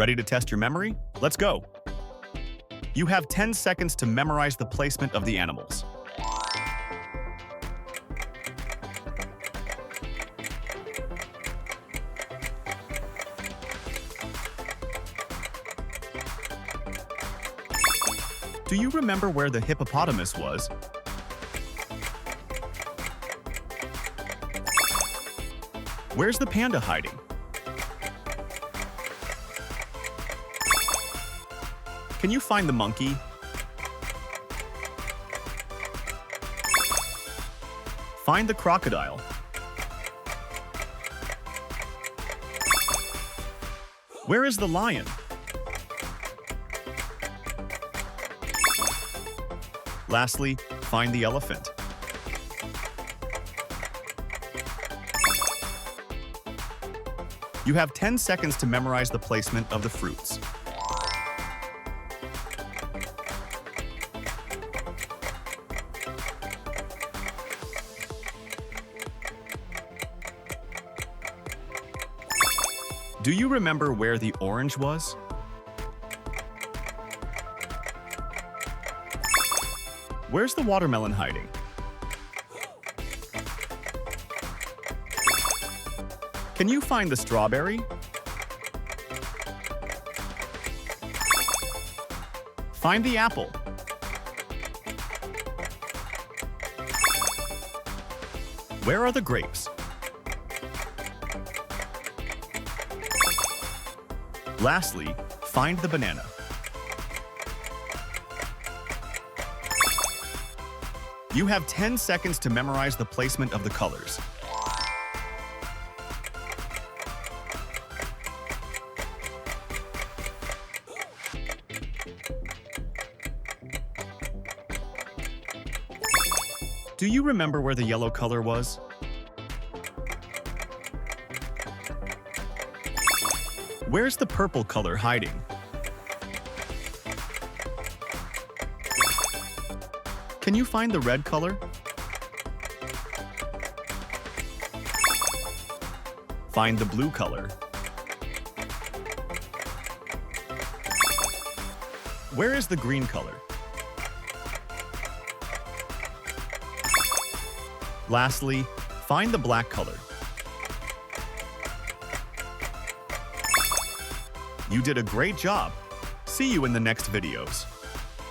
Ready to test your memory? Let's go. You have 10 seconds to memorize the placement of the animals. Do you remember where the hippopotamus was? Where's the panda hiding? Can you find the monkey? Find the crocodile. Where is the lion? Lastly, find the elephant. You have 10 seconds to memorize the placement of the fruits. Do you remember where the orange was? Where's the watermelon hiding? Can you find the strawberry? Find the apple. Where are the grapes? Lastly, find the banana. You have 10 seconds to memorize the placement of the colors. Do you remember where the yellow color was? Where's the purple color hiding? Can you find the red color? Find the blue color. Where is the green color? Lastly, find the black color. You did a great job. See you in the next videos.